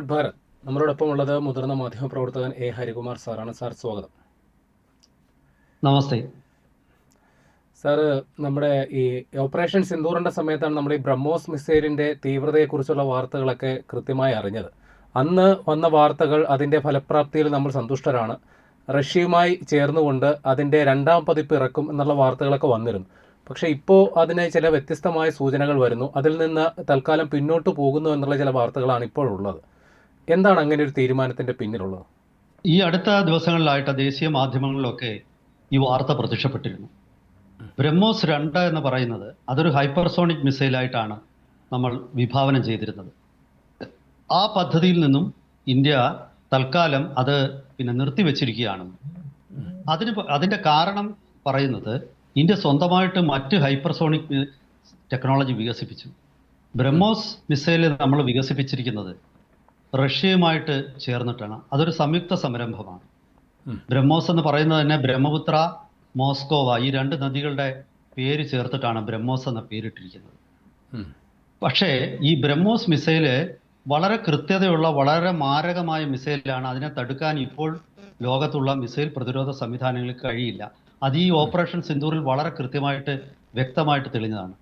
Red Bharat. നമ്മളോടൊപ്പം ഉള്ളത് മുതിർന്ന മാധ്യമപ്രവർത്തകൻ എ ഹരികുമാർ സാറാണ്. സാർ സ്വാഗതം. നമസ്തേ സാറ്, നമ്മുടെ ഈ ഓപ്പറേഷൻ സിന്ദൂറിൻ്റെ സമയത്താണ് നമ്മൾ ഈ ബ്രഹ്മോസ് മിസൈലിൻ്റെ തീവ്രതയെക്കുറിച്ചുള്ള വാർത്തകളൊക്കെ കൃത്യമായി അറിഞ്ഞത്. അന്ന് വന്ന വാർത്തകൾ അതിൻ്റെ ഫലപ്രാപ്തിയിൽ നമ്മൾ സന്തുഷ്ടരാണ്. റഷ്യയുമായി ചേർന്നുകൊണ്ട് അതിൻ്റെ 2ാം പതിപ്പ് ഇറക്കും എന്നുള്ള വാർത്തകളൊക്കെ വന്നിരുന്നു. പക്ഷേ ഇപ്പോൾ അതിന് ചില വ്യത്യസ്തമായ സൂചനകൾ വരുന്നു. അതിൽ നിന്ന് തൽക്കാലം പിന്നോട്ട് പോകുന്നു എന്നുള്ള ചില വാർത്തകളാണ് ഇപ്പോഴുള്ളത്. എന്താണ് അങ്ങനെ ഒരു തീരുമാനത്തിൻ്റെ പിന്നിലുള്ളത്? ഈ അടുത്ത ദിവസങ്ങളിലായിട്ട് ദേശീയ മാധ്യമങ്ങളിലൊക്കെ ഈ വാർത്ത പ്രത്യക്ഷപ്പെട്ടിരുന്നു. ബ്രഹ്മോസ് 2 എന്ന് പറയുന്നത് അതൊരു ഹൈപ്പർസോണിക് മിസൈലായിട്ടാണ് നമ്മൾ വിഭാവനം ചെയ്തിരുന്നത്. ആ പദ്ധതിയിൽ നിന്നും ഇന്ത്യ തൽക്കാലം അത് നിർത്തിവെച്ചിരിക്കുകയാണ്. അതിൻ്റെ കാരണം പറയുന്നത് ഇന്ത്യ സ്വന്തമായിട്ട് മറ്റ് ഹൈപ്പർസോണിക് ടെക്നോളജി വികസിപ്പിച്ചു. ബ്രഹ്മോസ് മിസൈൽ നമ്മൾ വികസിപ്പിച്ചിരിക്കുന്നത് റഷ്യയുമായിട്ട് ചേർന്നിട്ടാണ്. അതൊരു സംയുക്ത സംരംഭമാണ്. ബ്രഹ്മോസ് എന്ന് പറയുന്നത് തന്നെ ബ്രഹ്മപുത്ര, മോസ്കോവ, ഈ 2 നദികളുടെ പേര് ചേർത്തിട്ടാണ് ബ്രഹ്മോസ് എന്ന പേരിട്ടിരിക്കുന്നത്. പക്ഷേ ഈ ബ്രഹ്മോസ് മിസൈല് വളരെ കൃത്യതയുള്ള, വളരെ മാരകമായ മിസൈലാണ്. അതിനെ തടുക്കാൻ ഇപ്പോൾ ലോകത്തുള്ള മിസൈൽ പ്രതിരോധ സംവിധാനങ്ങൾക്ക് കഴിയില്ല. അത് ഈ ഓപ്പറേഷൻ സിന്ദൂറിൽ വളരെ കൃത്യമായിട്ട് വ്യക്തമായിട്ട് തെളിഞ്ഞതാണ്.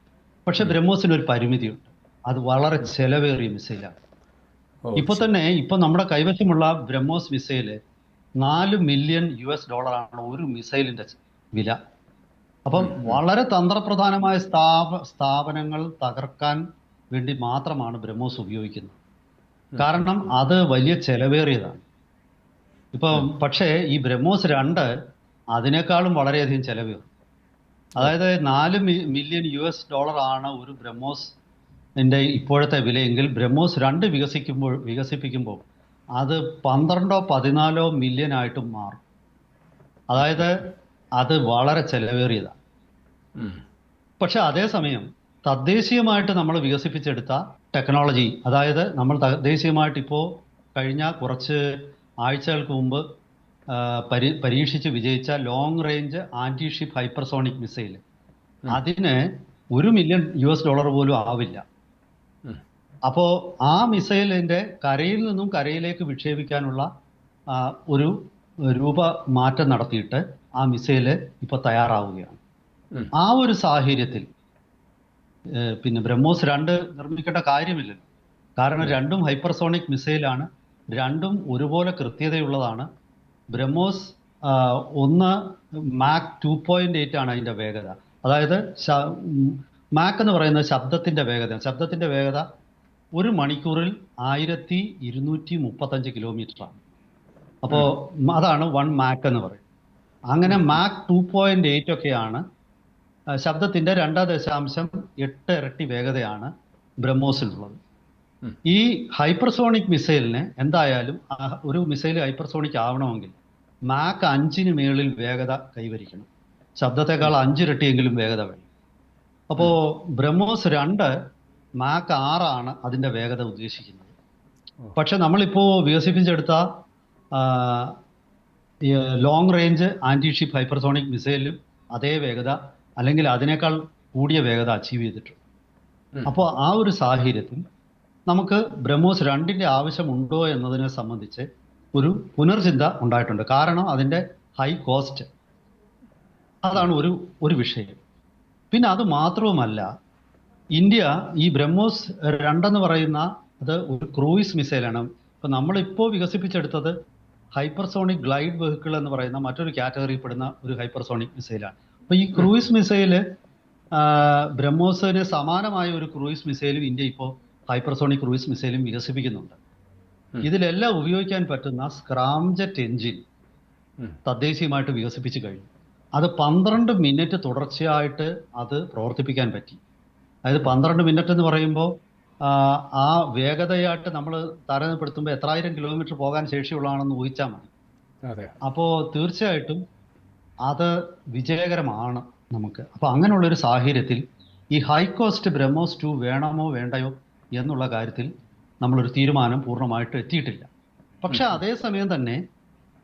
പക്ഷെ ബ്രഹ്മോസിന് ഒരു പരിമിതിയുണ്ട്. അത് വളരെ ചെലവേറിയ മിസൈലാണ്. ഇപ്പൊ നമ്മുടെ കൈവശമുള്ള ബ്രഹ്മോസ് മിസൈല് $4 മില്യൺ ഒരു മിസൈലിന്റെ വില. അപ്പം വളരെ തന്ത്രപ്രധാനമായ സ്ഥാപനങ്ങൾ തകർക്കാൻ വേണ്ടി മാത്രമാണ് ബ്രഹ്മോസ് ഉപയോഗിക്കുന്നത്. കാരണം അത് വലിയ ചെലവേറിയതാണ്. പക്ഷേ ഈ ബ്രഹ്മോസ് 2 അതിനേക്കാളും വളരെയധികം ചെലവേറും. അതായത് $4 മില്യൺ ആണ് ഒരു ബ്രഹ്മോസിന്റെ ഇപ്പോഴത്തെ വിലയെങ്കിൽ ബ്രഹ്മോസ് 2 വികസിപ്പിക്കുമ്പോൾ അത് 12-14 മില്യൺ ആയിട്ടും മാറും. അതായത് അത് വളരെ ചെലവേറിയതാണ്. പക്ഷെ അതേസമയം തദ്ദേശീയമായിട്ട് നമ്മൾ വികസിപ്പിച്ചെടുത്ത ടെക്നോളജി, അതായത് നമ്മൾ തദ്ദേശീയമായിട്ട് ഇപ്പോൾ കഴിഞ്ഞ കുറച്ച് ആഴ്ചകൾക്ക് മുമ്പ് പരീക്ഷിച്ച് വിജയിച്ച long range anti ship hypersonic missile, അതിന് $1 മില്യൺ പോലും ആവില്ല. അപ്പോൾ ആ മിസൈലിന്റെ കരയിൽ നിന്നും കരയിലേക്ക് വിക്ഷേപിക്കാനുള്ള ഒരു രൂപമാറ്റം നടത്തിയിട്ട് ആ മിസൈല് ഇപ്പൊ തയ്യാറാവുകയാണ്. ആ ഒരു സാഹചര്യത്തിൽ ബ്രഹ്മോസ് 2 നിർമ്മിക്കേണ്ട കാര്യമില്ലല്ലോ. കാരണം രണ്ടും ഹൈപ്പർസോണിക് മിസൈലാണ്, രണ്ടും ഒരുപോലെ കൃത്യതയുള്ളതാണ്. ബ്രഹ്മോസ് 1 മാക് 2.8 ആണ് അതിന്റെ വേഗത. അതായത് മാക് എന്ന് പറയുന്നത് ശബ്ദത്തിന്റെ വേഗത ഒരു മണിക്കൂറിൽ 1235 കിലോമീറ്ററാണ്. അപ്പോൾ അതാണ് 1 മാക് എന്ന് പറയുന്നത്. അങ്ങനെ മാക് 2.8 ഒക്കെയാണ് ശബ്ദത്തിന്റെ 2.8 ഇരട്ടി വേഗതയാണ് ബ്രഹ്മോസിലുള്ളത്. ഈ ഹൈപ്പർസോണിക് മിസൈലിന് എന്തായാലും ഒരു മിസൈൽ ഹൈപ്പർസോണിക് ആവണമെങ്കിൽ മാക് 5 മേളിൽ വേഗത കൈവരിക്കണം. ശബ്ദത്തെക്കാൾ 5 ഇരട്ടിയെങ്കിലും വേഗത വേണം. അപ്പോൾ ബ്രഹ്മോസ് 2 മാക് 6 ആണ് അതിന്റെ വേഗത ഉദ്ദേശിക്കുന്നത്. പക്ഷെ നമ്മളിപ്പോ വികസിപ്പിച്ചെടുത്ത long range anti ship hypersonic മിസൈലും അതേ വേഗത അല്ലെങ്കിൽ അതിനേക്കാൾ കൂടിയ വേഗത അച്ചീവ് ചെയ്തിട്ടുണ്ട്. അപ്പോൾ ആ ഒരു സാഹചര്യത്തിൽ നമുക്ക് ബ്രഹ്മോസ് 2ന്റെ ആവശ്യമുണ്ടോ എന്നതിനെ സംബന്ധിച്ച് ഒരു പുനർചിന്ത ഉണ്ടായിട്ടുണ്ട്. കാരണം അതിന്റെ ഹൈ കോസ്റ്റ്, അതാണ് ഒരു വിഷയം. പിന്നെ അത് മാത്രവുമല്ല, ഇന്ത്യ ഈ ബ്രഹ്മോസ് 2 എന്ന് പറയുന്ന അത് ഒരു ക്രൂയിസ് മിസൈലാണ്. ഇപ്പൊ നമ്മളിപ്പോൾ വികസിപ്പിച്ചെടുത്തത് ഹൈപ്പർസോണിക് ഗ്ലൈഡ് വെഹിക്കിൾ എന്ന് പറയുന്ന മറ്റൊരു കാറ്റഗറിയിൽ പെടുന്ന ഒരു ഹൈപ്പർസോണിക് മിസൈലാണ്. അപ്പൊ ഈ ക്രൂയിസ് മിസൈല് ബ്രഹ്മോസിന് സമാനമായ ഒരു ക്രൂയിസ് മിസൈലും ഇന്ത്യ ഇപ്പോൾ ഹൈപ്പർസോണിക് ക്രൂയിസ് മിസൈലും വികസിപ്പിക്കുന്നുണ്ട്. ഇതിലെല്ലാം ഉപയോഗിക്കാൻ പറ്റുന്ന സ്ക്രാംജെറ്റ് എഞ്ചിൻ തദ്ദേശീയമായിട്ട് വികസിപ്പിച്ചു കഴിഞ്ഞു. അത് 12 മിനിറ്റ് തുടർച്ചയായിട്ട് അത് പ്രവർത്തിപ്പിക്കാൻ പറ്റി. അതായത് 12 മിനിറ്റ് എന്ന് പറയുമ്പോൾ ആ വേഗതയായിട്ട് നമ്മൾ താരതമ്യപ്പെടുത്തുമ്പോൾ എത്രായിരം കിലോമീറ്റർ പോകാൻ ശേഷിയുള്ളതാണെന്ന് ഊഹിച്ചാൽ മതി. അപ്പോൾ തീർച്ചയായിട്ടും അത് വിജയകരമാണ് നമുക്ക്. അപ്പോൾ അങ്ങനെയുള്ളൊരു സാഹചര്യത്തിൽ ഈ ഹൈ കോസ്റ്റ് ബ്രഹ്മോസ് 2 വേണമോ വേണ്ടയോ എന്നുള്ള കാര്യത്തിൽ നമ്മളൊരു തീരുമാനം പൂർണ്ണമായിട്ട് എത്തിയിട്ടില്ല. പക്ഷെ അതേസമയം തന്നെ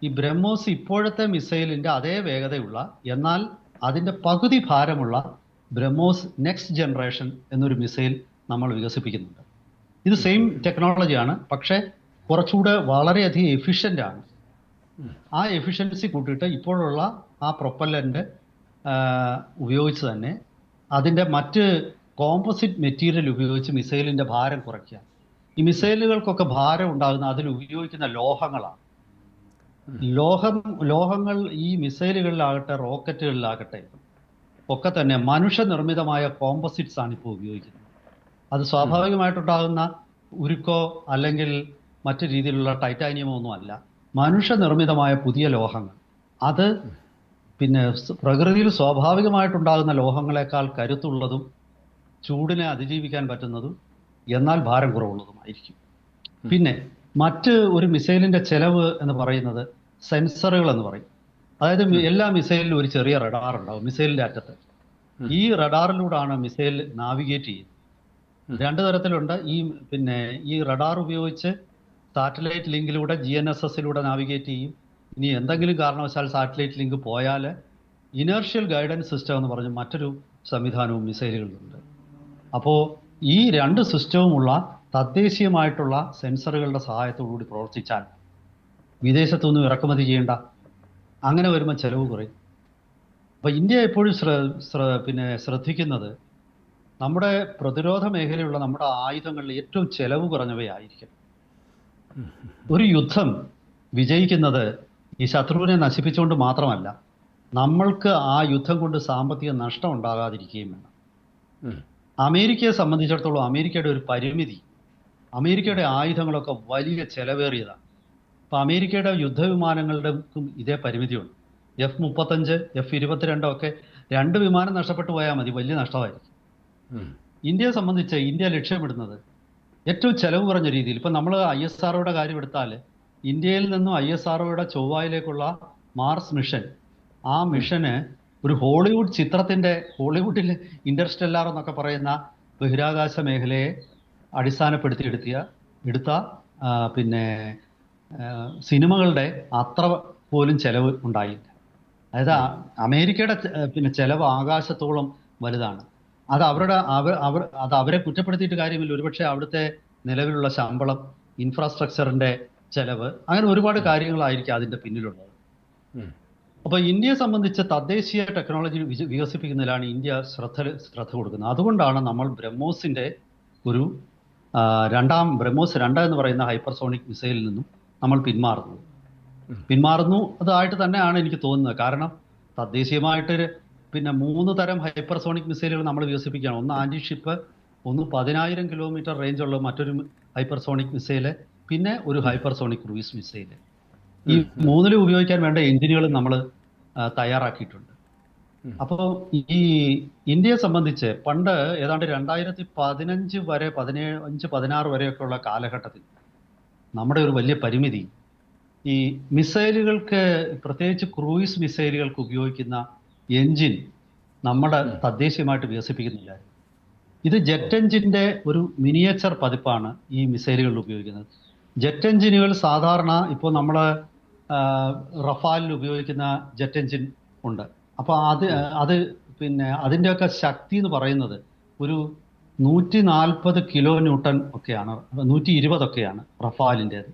ഈ ബ്രഹ്മോസ് ഇപ്പോഴത്തെ മിസൈലിന്റെ അതേ വേഗതയുള്ള, എന്നാൽ അതിന്റെ പകുതി ഭാരമുള്ള ബ്രഹ്മോസ് നെക്സ്റ്റ് ജനറേഷൻ എന്നൊരു മിസൈൽ നമ്മൾ വികസിപ്പിക്കുന്നുണ്ട്. ഇത് സെയിം ടെക്നോളജിയാണ്. പക്ഷേ കുറച്ചുകൂടെ വളരെയധികം എഫിഷ്യൻ്റ് ആണ്. ആ എഫിഷ്യൻസി കൂട്ടിയിട്ട് ഇപ്പോഴുള്ള ആ പ്രൊപ്പല്ലൻ്റ് ഉപയോഗിച്ച് തന്നെ അതിൻ്റെ മറ്റ് കോമ്പോസിറ്റ് മെറ്റീരിയൽ ഉപയോഗിച്ച് മിസൈലിൻ്റെ ഭാരം കുറയ്ക്കുക. ഈ മിസൈലുകൾക്കൊക്കെ ഭാരം ഉണ്ടാകുന്ന അതിൽ ഉപയോഗിക്കുന്ന ലോഹങ്ങളാണ്. ലോഹങ്ങൾ ഈ മിസൈലുകളിലാകട്ടെ റോക്കറ്റുകളിലാകട്ടെ ഒക്കെ തന്നെ മനുഷ്യനിർമ്മിതമായ കോമ്പോസിറ്റ്സ് ആണ് ഇപ്പോൾ ഉപയോഗിക്കുന്നത്. അത് സ്വാഭാവികമായിട്ടുണ്ടാകുന്ന ഉരുക്കോ അല്ലെങ്കിൽ മറ്റു രീതിയിലുള്ള ടൈറ്റാനിയമോ ഒന്നും അല്ല, മനുഷ്യനിർമ്മിതമായ പുതിയ ലോഹങ്ങൾ. അത് പിന്നെ പ്രകൃതിയിൽ സ്വാഭാവികമായിട്ടുണ്ടാകുന്ന ലോഹങ്ങളെക്കാൾ കരുത്തുള്ളതും ചൂടിനെ അതിജീവിക്കാൻ പറ്റുന്നതും എന്നാൽ ഭാരം കുറവുള്ളതുമായിരിക്കും. പിന്നെ മറ്റ് ഒരു മിസൈലിന്റെ ചെലവ് എന്ന് പറയുന്നത് സെൻസറുകൾ എന്ന് പറയും. അതായത് എല്ലാ മിസൈലിലും ഒരു ചെറിയ റഡാർ ഉണ്ടാവും മിസൈലിന്റെ അറ്റത്ത്. ഈ റഡാറിലൂടെയാണ് മിസൈൽ നാവിഗേറ്റ് ചെയ്യുന്നത്. രണ്ട് തരത്തിലുണ്ട്. ഈ റഡാർ ഉപയോഗിച്ച് സാറ്റലൈറ്റ് ലിങ്കിലൂടെ GNSS-ലൂടെ നാവിഗേറ്റ് ചെയ്യും. ഇനി എന്തെങ്കിലും കാരണവശാൽ സാറ്റലൈറ്റ് ലിങ്ക് പോയാൽ ഇനേർഷ്യൽ ഗൈഡൻസ് സിസ്റ്റം എന്ന് പറഞ്ഞ് മറ്റൊരു സംവിധാനവും മിസൈലുകളിലുണ്ട്. അപ്പോൾ ഈ രണ്ട് സിസ്റ്റവുമുള്ള തദ്ദേശീയമായിട്ടുള്ള സെൻസറുകളുടെ സഹായത്തോടുകൂടി പ്രവർത്തിച്ചാൽ വിദേശത്തൊന്നും ഇറക്കുമതി ചെയ്യേണ്ട. അങ്ങനെ വരുമ്പോൾ ചെലവ് കുറയും. അപ്പോൾ ഇന്ത്യ എപ്പോഴും ശ്രദ്ധിക്കുന്നത് നമ്മുടെ പ്രതിരോധ മേഖലയുള്ള നമ്മുടെ ആയുധങ്ങളിൽ ഏറ്റവും ചെലവ് കുറഞ്ഞവയായിരിക്കും. ഒരു യുദ്ധം വിജയിക്കുന്നത് ഈ ശത്രുവിനെ നശിപ്പിച്ചുകൊണ്ട് മാത്രമല്ല, നമ്മൾക്ക് ആ യുദ്ധം കൊണ്ട് സാമ്പത്തിക നഷ്ടം ഉണ്ടാകാതിരിക്കുകയും വേണം. അമേരിക്കയെ സംബന്ധിച്ചിടത്തോളം അമേരിക്കയുടെ ഒരു പരിമിതി, അമേരിക്കയുടെ ആയുധങ്ങളൊക്കെ വലിയ ചെലവേറിയതാണ്. അപ്പോൾ അമേരിക്കയുടെ യുദ്ധവിമാനങ്ങളുടെക്കും ഇതേ പരിമിതിയുണ്ട്. F-35, F-22 ഒക്കെ 2 വിമാനം നഷ്ടപ്പെട്ടു പോയാൽ മതി, വലിയ നഷ്ടമായിരിക്കും. ഇന്ത്യയെ സംബന്ധിച്ച് ഇന്ത്യ ലക്ഷ്യമിടുന്നത് ഏറ്റവും ചെലവ് കുറഞ്ഞ രീതിയിൽ, ഇപ്പം നമ്മൾ ISROയുടെ കാര്യം എടുത്താൽ, ഇന്ത്യയിൽ നിന്നും ISROയുടെ ചൊവ്വയിലേക്കുള്ള മാർസ് മിഷൻ, ആ മിഷന് ഒരു ഹോളിവുഡിൽ ഇന്റർസ്റ്റെല്ലാർ എന്നൊക്കെ പറയുന്ന ബഹിരാകാശ മേഖലയെ അടിസ്ഥാനപ്പെടുത്തി എടുത്ത സിനിമകളുടെ അത്ര പോലും ചെലവ് ഉണ്ടായില്ല. അതായത് അമേരിക്കയുടെ ചെലവ് ആകാശത്തോളം വലുതാണ്. അത് അവരെ കുറ്റപ്പെടുത്തിയിട്ട് കാര്യമില്ല. ഒരുപക്ഷെ അവിടുത്തെ നിലവിലുള്ള ശമ്പളം, ഇൻഫ്രാസ്ട്രക്ചറിന്റെ ചെലവ്, അങ്ങനെ ഒരുപാട് കാര്യങ്ങളായിരിക്കും അതിന്റെ പിന്നിലുള്ളത്. അപ്പോൾ ഇന്ത്യയെ സംബന്ധിച്ച് തദ്ദേശീയ ടെക്നോളജി വികസിപ്പിക്കുന്നതിലാണ് ഇന്ത്യ ശ്രദ്ധ കൊടുക്കുന്നത്. അതുകൊണ്ടാണ് നമ്മൾ ബ്രഹ്മോസിന്റെ ഒരു ബ്രഹ്മോസ് 2 എന്ന് പറയുന്ന ഹൈപ്പർസോണിക് മിസൈലിൽ നിന്നും നമ്മൾ പിന്മാറുന്നു. അതായിട്ട് തന്നെയാണ് എനിക്ക് തോന്നുന്നത്. കാരണം തദ്ദേശീയമായിട്ട് 3 തരം ഹൈപ്പർസോണിക് മിസൈലുകൾ നമ്മൾ വികസിപ്പിക്കുകയാണ്. ഒന്ന് ആന്റി ഷിപ്പ്, ഒന്ന് 10,000 കിലോമീറ്റർ റേഞ്ചുള്ള മറ്റൊരു ഹൈപ്പർസോണിക് മിസൈല്, പിന്നെ ഒരു ഹൈപ്പർസോണിക് ക്രൂയിസ് മിസൈല്. ഈ 3ലും ഉപയോഗിക്കാൻ വേണ്ട എഞ്ചിനുകളും നമ്മൾ തയ്യാറാക്കിയിട്ടുണ്ട്. അപ്പോൾ ഈ ഇന്ത്യയെ സംബന്ധിച്ച് പണ്ട് ഏതാണ്ട് 2015 വരെ 16 വരെയൊക്കെയുള്ള കാലഘട്ടത്തിൽ നമ്മുടെ ഒരു വലിയ പരിമിതി ഈ മിസൈലുകൾക്ക്, പ്രത്യേകിച്ച് ക്രൂയിസ് മിസൈലുകൾക്ക് ഉപയോഗിക്കുന്ന എൻജിൻ നമ്മുടെ തദ്ദേശീയമായിട്ട് വികസിപ്പിക്കുന്നില്ല. ഇത് ജെറ്റ് എൻജിൻ്റെ ഒരു മിനിയേച്ചർ പതിപ്പാണ് ഈ മിസൈലുകളിൽ ഉപയോഗിക്കുന്നത്. ജെറ്റ് എൻജിനുകൾ സാധാരണ ഇപ്പോൾ നമ്മൾ റഫാലിൽ ഉപയോഗിക്കുന്ന ജെറ്റ് എൻജിൻ ഉണ്ട്. അപ്പോൾ അതിൻ്റെയൊക്കെ ശക്തി എന്ന് പറയുന്നത് ഒരു 140 കിലോ ന്യൂട്ടൺ ഒക്കെയാണ്, 120 ഒക്കെയാണ് റഫാലിൻ്റെത്.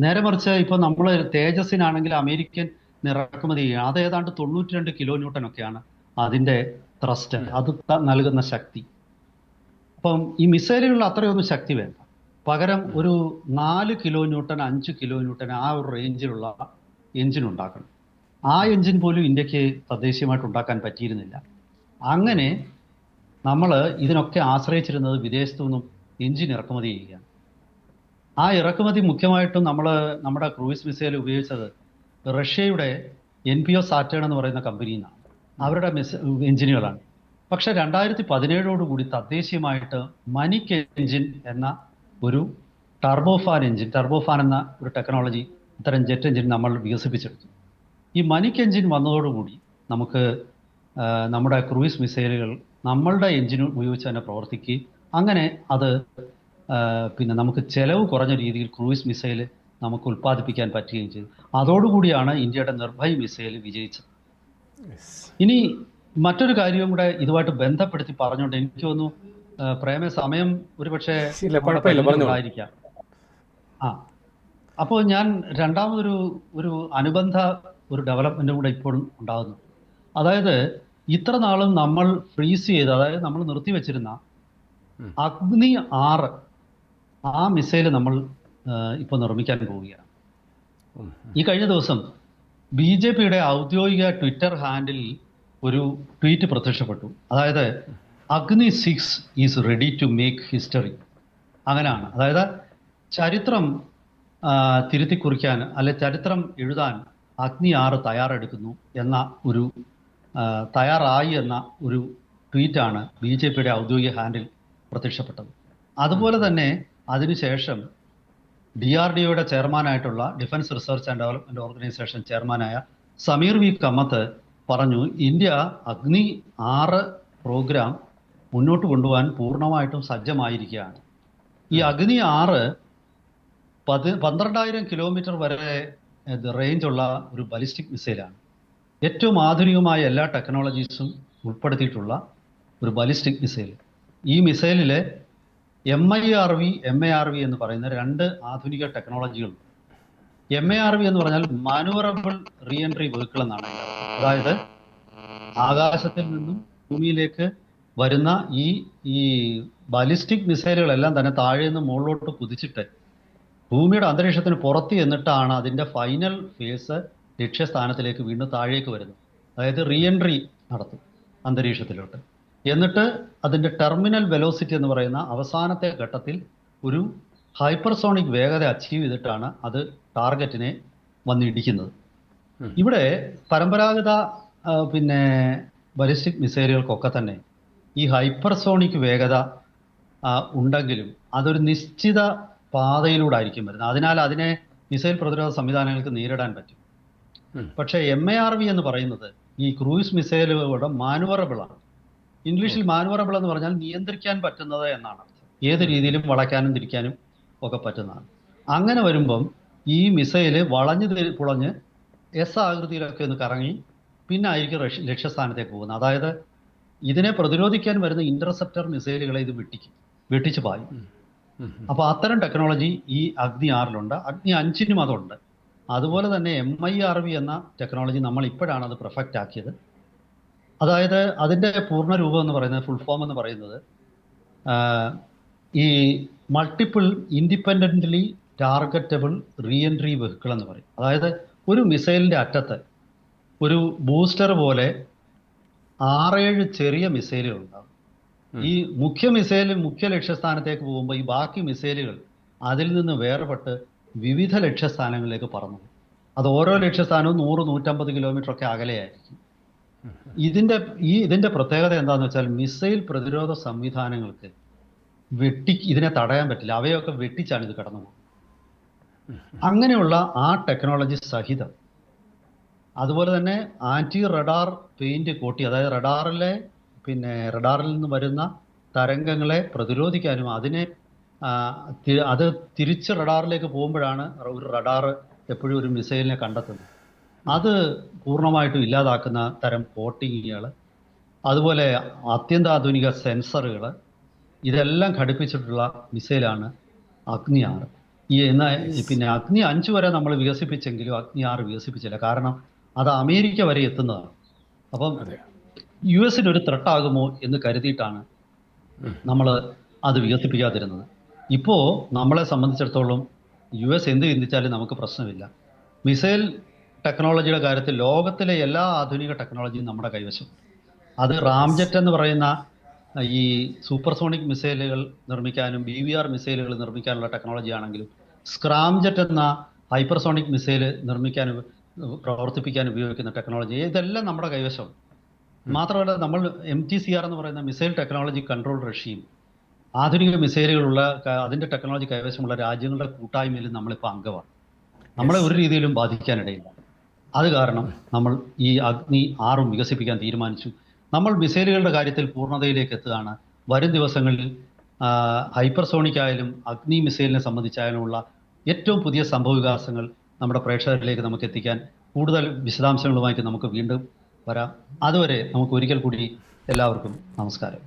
നേരെ മറിച്ച് ഇപ്പോൾ നമ്മൾ തേജസ്സിനാണെങ്കിൽ അമേരിക്കൻ ഇറക്കുമതി ചെയ്യുക, അത് ഏതാണ്ട് 92 കിലോ ന്യൂട്ടൺ ഒക്കെയാണ് അതിൻ്റെ ത്രസ്റ്റ്, അത് നൽകുന്ന ശക്തി. അപ്പം ഈ മിസൈലുകളിൽ അത്രയൊന്നും ശക്തി വേണ്ട. പകരം ഒരു 4 കിലോ ന്യൂട്ടൺ, 5 കിലോ ന്യൂട്ടൺ ആ ഒരു റേഞ്ചിലുള്ള എഞ്ചിൻ ഉണ്ടാക്കണം. ആ എഞ്ചിൻ പോലും ഇന്ത്യക്ക് തദ്ദേശീയമായിട്ട് ഉണ്ടാക്കാൻ പറ്റിയിരുന്നില്ല. അങ്ങനെ നമ്മൾ ഇതിനൊക്കെ ആശ്രയിച്ചിരുന്നത് വിദേശത്തു നിന്നും എഞ്ചിൻ ഇറക്കുമതി ചെയ്യുകയാണ്. ആ ഇറക്കുമതി മുഖ്യമായിട്ടും നമ്മുടെ ക്രൂയിസ് മിസൈൽ ഉപയോഗിച്ചത് റഷ്യയുടെ NPO സാറ്റേൺ എന്ന് പറയുന്ന കമ്പനിയിൽ നിന്നാണ്, അവരുടെ എഞ്ചിനുകളാണ്. പക്ഷെ 2017 തദ്ദേശീയമായിട്ട് മനിക് എഞ്ചിൻ എന്ന ഒരു ടർബോഫാൻ എന്ന ഒരു ടെക്നോളജി, ഇത്തരം ജെറ്റ് എഞ്ചിൻ നമ്മൾ വികസിപ്പിച്ചെടുത്തു. ഈ മനിക് എഞ്ചിൻ വന്നതോടുകൂടി നമുക്ക് നമ്മുടെ ക്രൂയിസ് മിസൈലുകൾ നമ്മളുടെ എഞ്ചിൻ ഉപയോഗിച്ച് തന്നെ പ്രവർത്തിക്കുകയും അങ്ങനെ അത് നമുക്ക് ചെലവ് കുറഞ്ഞ രീതിയിൽ ക്രൂയിസ് മിസൈൽ നമുക്ക് ഉൽപ്പാദിപ്പിക്കാൻ പറ്റുകയും ചെയ്തു. അതോടുകൂടിയാണ് ഇന്ത്യയുടെ നിർഭയ് മിസൈൽ വിജയിച്ചത്. ഇനി മറ്റൊരു കാര്യവും കൂടെ ഇതുമായിട്ട് ബന്ധപ്പെടുത്തി പറഞ്ഞുകൊണ്ട് എനിക്ക് തോന്നുന്നു പ്രേമ സമയം ഒരുപക്ഷെ ഉണ്ടായിരിക്കാം. ആ അപ്പോൾ ഞാൻ രണ്ടാമതൊരു ഒരു അനുബന്ധ ഒരു ഡെവലപ്മെന്റും കൂടെ ഇപ്പോൾ ഉണ്ടാകുന്നു. അതായത് ഇത്ര നാളും നമ്മൾ ഫ്രീസ് ചെയ്ത്, അതായത് നമ്മൾ നിർത്തിവെച്ചിരുന്ന ഉം. അഗ്നി 6 ആ മിസൈൽ നമ്മൾ ഇപ്പോൾ നിർമ്മിക്കാൻ പോവുകയാണ്. ഉം. ഈ കഴിഞ്ഞ ദിവസം BJPയുടെ ഔദ്യോഗിക ട്വിറ്റർ ഹാൻഡിലിൽ ഒരു ട്വീറ്റ് പ്രത്യക്ഷപ്പെട്ടു. അതായത് Agni 6 is ready to make history. അങ്ങനെയാണ്. അതായത് ചരിത്രം തിരുത്തി കുറിക്കാൻ, അല്ലെ ചരിത്രം എഴുതാൻ അഗ്നി 6 തയ്യാറെടുക്കുന്നു എന്ന ഒരു തയ്യാറായി എന്ന ഒരു ട്വീറ്റാണ് BJPയുടെ ഔദ്യോഗിക ഹാൻഡിൽ പ്രത്യക്ഷപ്പെട്ടത്. അതുപോലെ തന്നെ അതിനുശേഷം DRDOയുടെ ചെയർമാനായിട്ടുള്ള defence research and development organisation ചെയർമാനായ സമീർ വി കമ്മത്ത് പറഞ്ഞു, ഇന്ത്യ അഗ്നി 6 പ്രോഗ്രാം മുന്നോട്ട് കൊണ്ടുപോകാൻ പൂർണ്ണമായിട്ടും സജ്ജമായിരിക്കുകയാണ്. ഈ അഗ്നി 6 12,000 കിലോമീറ്റർ വരെ റേഞ്ചുള്ള ഒരു ബലിസ്റ്റിക് മിസൈലാണ്. ഏറ്റവും ആധുനികമായ എല്ലാ ടെക്നോളജീസും ഉൾപ്പെടുത്തിയിട്ടുള്ള ഒരു ബലിസ്റ്റിക് മിസൈൽ. ഈ മിസൈലിലെ MIRV, MARV എന്ന് പറയുന്ന 2 ആധുനിക ടെക്നോളജികൾ. MARV എന്ന് പറഞ്ഞാൽ മാനുവറബിൾ റീ എൻട്രി വെഹിക്കിൾ എന്നാണ് അതിൻ്റെ അർത്ഥം. അതായത് ആകാശത്തിൽ നിന്നും ഭൂമിയിലേക്ക് വരുന്ന ഈ ബാലിസ്റ്റിക് മിസൈലുകളെല്ലാം തന്നെ താഴെ നിന്ന് മുകളിലോട്ട് കുതിച്ചിട്ട് ഭൂമിയുടെ അന്തരീക്ഷത്തിന് പുറത്ത് എന്നിട്ടാണ് അതിൻ്റെ ഫൈനൽ ഫേസ് ലക്ഷ്യസ്ഥാനത്തിലേക്ക് വീണ്ടും താഴേക്ക് വരുന്നത്. അതായത് റീ എൻട്രി നടത്തും അന്തരീക്ഷത്തിലോട്ട്. എന്നിട്ട് അതിൻ്റെ ടെർമിനൽ വെലോസിറ്റി എന്ന് പറയുന്ന അവസാനത്തെ ഘട്ടത്തിൽ ഒരു ഹൈപ്പർസോണിക് വേഗത അച്ചീവ് ചെയ്തിട്ടാണ് അത് ടാർഗറ്റിനെ വന്നിടിക്കുന്നത്. ഇവിടെ പരമ്പരാഗത പിന്നെ ബലിസ്റ്റിക് മിസൈലുകൾക്കൊക്കെ തന്നെ ഈ ഹൈപ്പർസോണിക് വേഗത ഉണ്ടെങ്കിലും അതൊരു നിശ്ചിത പാതയിലൂടെ ആയിരിക്കും വരുന്നത്. അതിനാൽ അതിനെ മിസൈൽ പ്രതിരോധ സംവിധാനങ്ങൾക്ക് നേരിടാൻ പറ്റും. പക്ഷേ MARV എന്ന് പറയുന്നത് ഈ ക്രൂയിസ് മിസൈലുകളുടെ മാനുവറബിളാണ്. ഇംഗ്ലീഷിൽ മാനുവറബിൾ എന്ന് പറഞ്ഞാൽ നിയന്ത്രിക്കാൻ പറ്റുന്നത് എന്നാണ് അർത്ഥം. ഏത് രീതിയിലും വളയ്ക്കാനും തിരിക്കാനും ഒക്കെ പറ്റുന്നതാണ്. അങ്ങനെ വരുമ്പം ഈ മിസൈല് വളഞ്ഞ് പുളഞ്ഞ് ആകൃതിയിലൊക്കെ ഒന്ന് കറങ്ങി പിന്നെ ആയിരിക്കും ലക്ഷ്യസ്ഥാനത്തേക്ക് പോകുന്നത്. അതായത് ഇതിനെ പ്രതിരോധിക്കാൻ വരുന്ന ഇന്റർസെപ്റ്റർ മിസൈലുകളെ ഇത് വെട്ടിച്ച് പായും. അപ്പോൾ അത്തരം ടെക്നോളജി ഈ അഗ്നി 6-ലുണ്ട്. അഗ്നി 5-നും അതുണ്ട്. അതുപോലെ തന്നെ MIRV എന്ന ടെക്നോളജി നമ്മൾ ഇപ്പോഴാണ് അത് പെർഫെക്റ്റ് ആക്കിയത്. അതായത് അതിൻ്റെ പൂർണ്ണ രൂപം എന്ന് പറയുന്നത്, ഫുൾ ഫോം എന്ന് പറയുന്നത് ഈ multiple independently targetable re entry vehicle എന്ന് പറയും. അതായത് ഒരു മിസൈലിൻ്റെ അറ്റത്ത് ഒരു ബൂസ്റ്റർ പോലെ 6-7 ചെറിയ മിസൈലുകൾ ഉണ്ടാകും. ഈ മുഖ്യ ലക്ഷ്യസ്ഥാനത്തേക്ക് പോകുമ്പോൾ ഈ ബാക്കി മിസൈലുകൾ അതിൽ നിന്ന് വേർപെട്ട് വിവിധ ലക്ഷ്യസ്ഥാനങ്ങളിലേക്ക് പറന്നു. അത് ഓരോ ലക്ഷ്യസ്ഥാനവും 100-150 കിലോമീറ്റർ ഒക്കെ അകലെയായിരിക്കും. ഇതിന്റെ പ്രത്യേകത എന്താണെന്ന് വെച്ചാൽ മിസൈൽ പ്രതിരോധ സംവിധാനങ്ങൾക്ക് ഇതിനെ തടയാൻ പറ്റില്ല. അവയൊക്കെ വെട്ടിച്ചാണ് ഇത് കടന്നു പോകുന്നത്. അങ്ങനെയുള്ള ആ ടെക്നോളജി സഹിതം അതുപോലെ തന്നെ ആന്റി റഡാർ പെയിന്റ് കോട്ടി, അതായത് റഡാറിൽ നിന്ന് വരുന്ന തരംഗങ്ങളെ പ്രതിരോധിക്കാനും അത് തിരിച്ച് റഡാറിലേക്ക് പോകുമ്പോഴാണ് ഒരു റഡാർ എപ്പോഴും ഒരു മിസൈലിനെ കണ്ടെത്തുന്നത്. അത് പൂർണ്ണമായിട്ടും ഇല്ലാതാക്കുന്ന തരം കോട്ടിങ്ങുകൾ, അതുപോലെ അത്യന്താധുനിക സെൻസറുകൾ, ഇതെല്ലാം ഘടിപ്പിച്ചിട്ടുള്ള മിസൈലാണ് അഗ്നി 6. പിന്നെ അഗ്നി 5 വരെ നമ്മൾ വികസിപ്പിച്ചെങ്കിലും അഗ്നി 6 വികസിപ്പിച്ചില്ല. കാരണം അത് അമേരിക്ക വരെ എത്തുന്നതാണ്. അപ്പം US ഒരു ത്രെട്ടാകുമോ എന്ന് കരുതിയിട്ടാണ് നമ്മൾ അത് വികസിപ്പിക്കാതിരുന്നത്. ഇപ്പോൾ നമ്മളെ സംബന്ധിച്ചിടത്തോളം US എന്ത് ചിന്തിച്ചാലും നമുക്ക് പ്രശ്നമില്ല. മിസൈൽ ടെക്നോളജിയുടെ കാര്യത്തിൽ ലോകത്തിലെ എല്ലാ ആധുനിക ടെക്നോളജിയും നമ്മുടെ കൈവശമുണ്ട്. അത് റാംജെറ്റ് എന്ന് പറയുന്ന ഈ സൂപ്പർസോണിക് മിസൈലുകൾ നിർമ്മിക്കാനും BVR മിസൈലുകൾ നിർമ്മിക്കാനുള്ള ടെക്നോളജി ആണെങ്കിലും, സ്ക്രാംജെറ്റ് എന്ന ഹൈപ്പർസോണിക് മിസൈൽ പ്രവർത്തിപ്പിക്കാൻ ഉപയോഗിക്കുന്ന ടെക്നോളജി, ഇതെല്ലാം നമ്മുടെ കൈവശമുണ്ട്. മാത്രമല്ല നമ്മൾ MTCR എന്ന് പറയുന്ന മിസൈൽ ടെക്നോളജി കൺട്രോൾ റഷീം, ആധുനിക മിസൈലുകളുള്ള അതിൻ്റെ ടെക്നോളജി കൈവശമുള്ള രാജ്യങ്ങളുടെ കൂട്ടായ്മയിൽ നമ്മളിപ്പോൾ അംഗമാണ്. നമ്മളെ ഒരു രീതിയിലും ബാധിക്കാനിടയില്ല. അത് കാരണം നമ്മൾ ഈ അഗ്നി 6 വികസിപ്പിക്കാൻ തീരുമാനിച്ചു. നമ്മൾ മിസൈലുകളുടെ കാര്യത്തിൽ പൂർണ്ണതയിലേക്ക് എത്തുകയാണ്. വരും ദിവസങ്ങളിൽ ഹൈപ്പർസോണിക് ആയാലും അഗ്നി മിസൈലിനെ സംബന്ധിച്ചായാലുമുള്ള ഏറ്റവും പുതിയ സംഭവവികാസങ്ങൾ നമ്മുടെ പ്രേക്ഷകരിലേക്ക് നമുക്ക് എത്തിക്കാൻ കൂടുതൽ വിശദാംശങ്ങളുമായിട്ട് നമുക്ക് വീണ്ടും വരാം. അതുവരെ നമുക്ക് ഒരിക്കൽ കൂടി എല്ലാവർക്കും നമസ്കാരം.